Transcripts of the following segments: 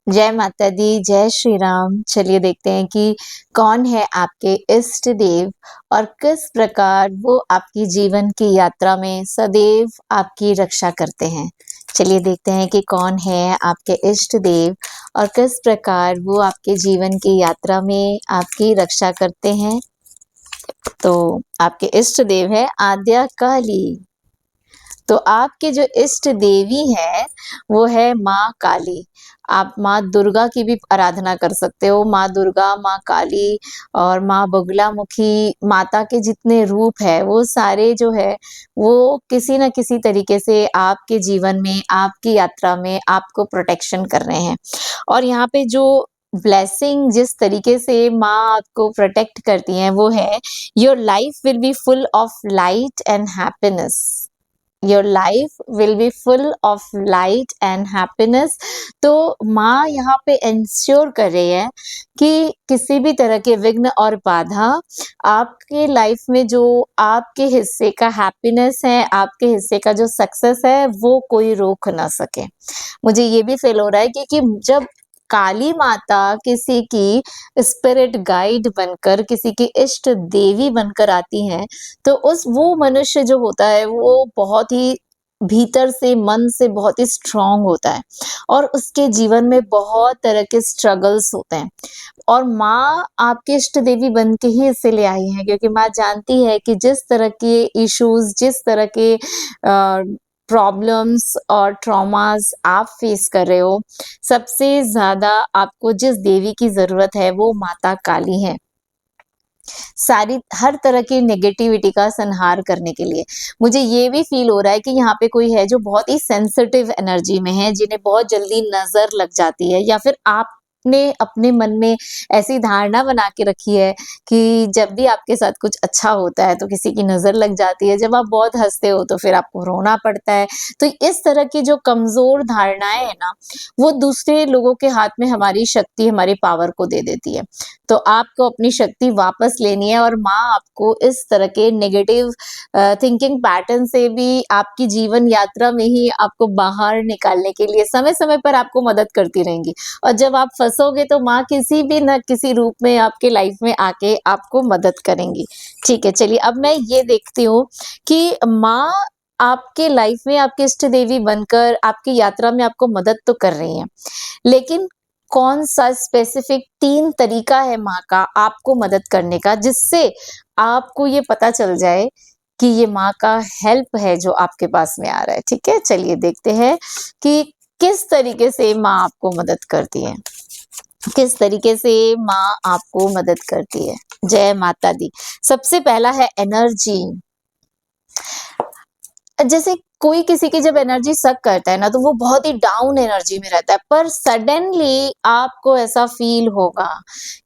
जय माता दी, जय श्री राम। चलिए देखते हैं कि कौन है आपके इष्ट देव और किस प्रकार वो आपकी जीवन की यात्रा में सदैव आपकी रक्षा करते हैं। चलिए देखते हैं कि कौन है आपके इष्ट देव और किस प्रकार वो आपके जीवन की यात्रा में आपकी रक्षा करते हैं। तो आपके इष्ट देव है आद्या काली। तो आपके जो इष्ट देवी है वो है माँ काली। आप माँ दुर्गा की भी आराधना कर सकते हो। माँ दुर्गा, माँ काली और माँ बगलामुखी माता के जितने रूप है वो सारे जो है वो किसी न किसी तरीके से आपके जीवन में, आपकी यात्रा में आपको प्रोटेक्शन कर रहे हैं। और यहाँ पे जो ब्लेसिंग जिस तरीके से माँ आपको प्रोटेक्ट करती हैं वो है, your life will be full of light and happiness. Your life will be full of light and happiness. तो माँ यहाँ पे इंश्योर कर रही है कि किसी भी तरह के विघ्न और बाधा आपके लाइफ में जो आपके हिस्से का हैप्पीनेस है, आपके हिस्से का जो सक्सेस है वो कोई रोक ना सके। मुझे ये भी फील हो रहा है क्योंकि जब काली माता किसी की स्पिरिट गाइड बनकर, किसी की इष्ट देवी बनकर आती हैं, तो उस वो मनुष्य जो होता है वो बहुत ही भीतर से, मन से बहुत ही स्ट्रांग होता है और उसके जीवन में बहुत तरह के स्ट्रगल्स होते हैं। और माँ आपकी इष्ट देवी बन के ही इसीलिए आई है क्योंकि माँ जानती है कि जिस तरह के इश्यूज, जिस तरह के प्रॉब्लम्स और ट्रॉमास आप फेस कर रहे हो, सबसे ज्यादा आपको जिस देवी की जरूरत है वो माता काली है। सारी हर तरह की नेगेटिविटी का संहार करने के लिए। मुझे ये भी फील हो रहा है कि यहाँ पे कोई है जो बहुत ही सेंसिटिव एनर्जी में है, जिन्हें बहुत जल्दी नज़र लग जाती है, या फिर आपने अपने मन में ऐसी धारणा बना के रखी है कि जब भी आपके साथ कुछ अच्छा होता है तो किसी की नज़र लग जाती है, जब आप बहुत हँसते हो तो फिर आपको रोना पड़ता है। तो इस तरह की जो कमज़ोर धारणाएँ हैं ना, वो दूसरे लोगों के हाथ में हमारी शक्ति, हमारी पावर को दे देती है। तो आपको अपनी शक्ति वापस लेनी है और माँ आपको इस तरह के नेगेटिव थिंकिंग पैटर्न से भी आपकी जीवन यात्रा में ही आपको बाहर निकालने के लिए समय-समय पर आपको मदद करती रहेंगी। और जब आप फँसोगे तो माँ किसी भी न किसी रूप में आपके लाइफ में आके आपको मदद करेंगी। ठीक है, चलिए अब मैं ये देखती हूँ कि माँ आपके लाइफ में आपकी इष्ट देवी बनकर आपकी यात्रा में आपको मदद तो कर रही हैं। लेकिन कौन-सा स्पेसिफिक 3 तरीका है माँ का आपको मदद करने का, जिससे आपको ये पता चल जाए कि ये माँ का हेल्प है जो आपके पास में आ रहा है, ठीक है? चलिए देखते हैं कि किस तरीके से माँ आपको मदद करती है। किस तरीके से माँ आपको मदद करती है। जय माता दी। सबसे पहला है एनर्जी। जैसे कोई किसी की जब एनर्जी सक करता है ना तो वो बहुत ही डाउन एनर्जी में रहता है, पर सडनली आपको ऐसा फील होगा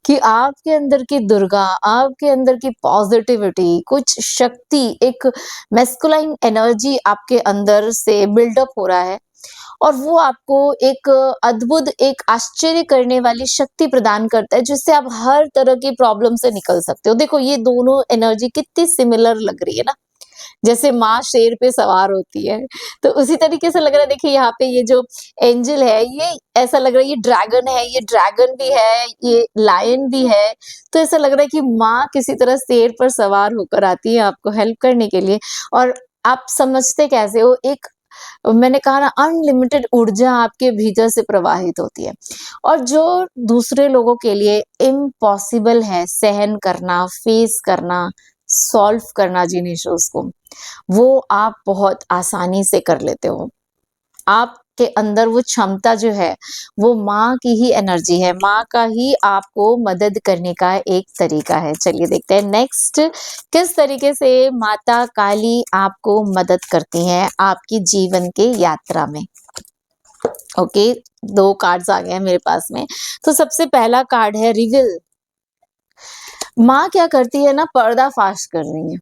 कि आपके अंदर की दुर्गा, आपके अंदर की पॉजिटिविटी, कुछ शक्ति, एक मैस्कुलाइन एनर्जी आपके अंदर से बिल्डअप हो रहा है और वो आपको एक अद्भुत, एक आश्चर्य करने वाली शक्ति प्रदान करता है जिससे आप हर तरह की प्रॉब्लम से निकल सकते हो। देखो ये दोनों एनर्जी कितनी सिमिलर लग रही है ना, जैसे माँ शेर पे सवार होती है, तो उसी तरीके से लग रहा है। देखिए यहाँ पे ये जो एंजल है, ये ऐसा लग रहा है ये ड्रैगन है, ये ड्रैगन भी है, ये लायन भी है। तो ऐसा लग रहा है कि माँ किसी तरह शेर पर सवार होकर आती है आपको हेल्प करने के लिए। और आप समझते कैसे हो, एक मैंने कहा ना अनलिमिटेड ऊर्जा आपके भीतर से प्रवाहित होती है और जो दूसरे लोगों के लिए इम्पॉसिबल है सहन करना, फेस करना, सॉल्व करना जिन इश्यूज को, वो आप बहुत आसानी से कर लेते हो। आपके अंदर वो क्षमता जो है वो माँ की ही एनर्जी है, माँ का ही आपको मदद करने का एक तरीका है। चलिए देखते हैं नेक्स्ट, किस तरीके से माता काली आपको मदद करती हैं आपकी जीवन के यात्रा में। ओके, 2 कार्ड्स आ गए हैं मेरे पास में। तो सबसे पहला कार्ड है रिविल। माँ क्या करती है ना, पर्दाफाश कर रही है।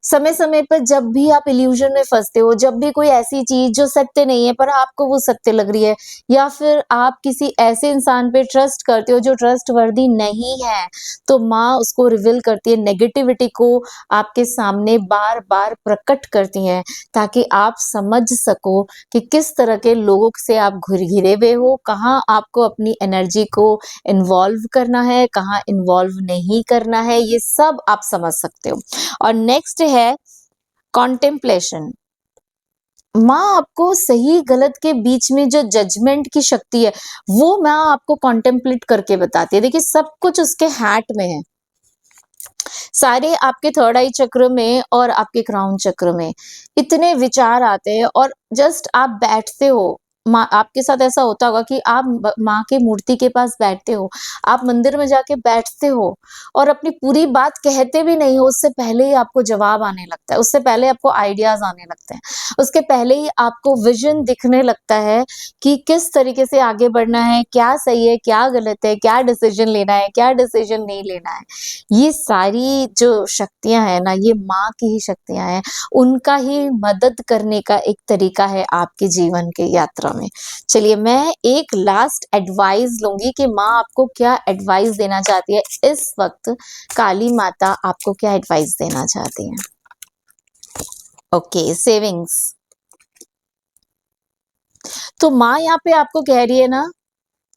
समय समय पर जब भी आप इल्यूजन में फंसते हो, जब भी कोई ऐसी चीज जो सत्य नहीं है पर आपको वो सत्य लग रही है, या फिर आप किसी ऐसे इंसान पे ट्रस्ट करते हो जो ट्रस्टवर्दी नहीं है, तो माँ उसको रिवील करती है, नेगेटिविटी को आपके सामने बार बार प्रकट करती है, ताकि आप समझ सको कि किस तरह के लोगों से आप घिरे हुए हो, कहाँ आपको अपनी एनर्जी को इन्वॉल्व करना है, कहाँ इन्वॉल्व नहीं करना है, ये सब आप समझ सकते हो। और नेक्स्ट है कॉन्टेम्पलेशन। माँ आपको सही गलत के बीच में जो जजमेंट की शक्ति है, वो माँ आपको कॉन्टेम्पलेट करके बताती है। देखिए सब कुछ उसके हैट में है। सारे आपके थर्ड आई चक्र में और आपके क्राउन चक्र में इतने विचार आते हैं, और जस्ट आप बैठते हो, माँ आपके साथ ऐसा होता होगा कि आप माँ की मूर्ति के पास बैठते हो, आप मंदिर में जाके बैठते हो और अपनी पूरी बात कहते भी नहीं हो, उससे पहले ही आपको जवाब आने लगता है, उससे पहले आपको आइडियाज आने लगते हैं, उसके पहले ही आपको विजन दिखने लगता है कि किस तरीके से आगे बढ़ना है, क्या सही है, क्या गलत है, क्या डिसीजन लेना है, क्या डिसीजन नहीं लेना है। ये सारी जो शक्तियाँ हैं ना, ये माँ की ही शक्तियाँ हैं, उनका ही मदद करने का एक तरीका है आपके जीवन के यात्रा में। चलिए मैं एक लास्ट एडवाइस लूँगी कि माँ आपको क्या एडवाइस देना चाहती है इस वक़्त, काली माता आपको क्या एडवाइस देना चाहती हैं? Okay, savings. तो माँ यहाँ पे आपको कह रही है ना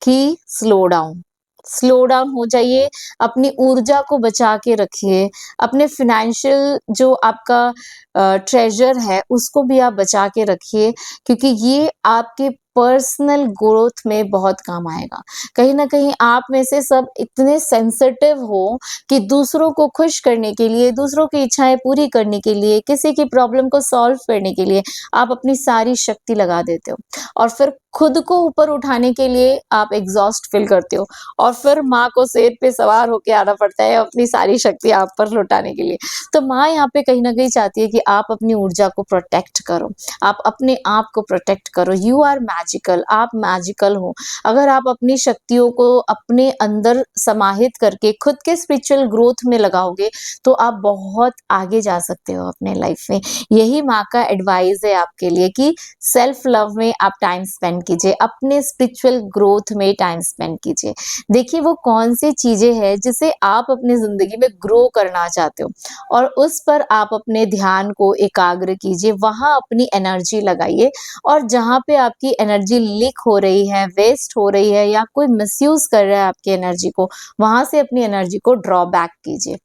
कि स्लो डाउन हो जाइए, अपनी ऊर्जा को बचा के रखिए, अपने फाइनेंशियल जो आपका ट्रेजर है उसको भी आप बचा के रखिए, क्योंकि ये आपके पर्सनल ग्रोथ में बहुत काम आएगा। कहीं न कहीं आप में से सब इतने सेंसिटिव हो कि दूसरों को खुश करने के लिए, दूसरों की इच्छाएँ पूरी करने के लिए, किसी की प्रॉब्लम को सॉल्व करने के लिए आप अपनी सारी शक्ति लगा देते हो, और फिर खुद को ऊपर उठाने के लिए आप एग्ज़ॉस्ट फ़ील करते हो, और फिर माँ को शेर पे सवार होके आना पड़ता है अपनी सारी शक्ति आप पर लौटाने के लिए। तो माँ यहाँ पे कहीं न कहीं चाहती है कि आप अपनी ऊर्जा को प्रोटेक्ट करो, आप अपने आप को प्रोटेक्ट करो। यू आर मैजिकल, आप मैजिकल हो। अगर आप अपनी शक्तियों को अपने अंदर समाहित करके खुद के स्पिरिचुअल ग्रोथ में लगाओगे, तो आप बहुत आगे जा सकते हो अपने लाइफ़ में। यही माँ का एडवाइस है आपके लिए कि सेल्फ लव में आप टाइम स्पेंड कीजिए, अपने स्पिरिचुअल ग्रोथ में टाइम स्पेंड कीजिए। देखिए वो कौन सी चीज़ें हैं जिसे आप अपनी ज़िंदगी में ग्रो करना चाहते हो, और उस पर आप अपने ध्यान को एकाग्र कीजिए, वहाँ अपनी एनर्जी लगाइए, और जहाँ पे आपकी एनर्जी लीक हो रही है, वेस्ट हो रही है, या कोई मिसयूज़ कर रहा है आपकी एनर्जी को, वहाँ से अपनी एनर्जी को ड्रॉ बैक कीजिए।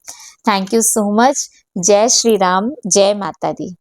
Thank you so much. जय श्री राम, जय माता दी।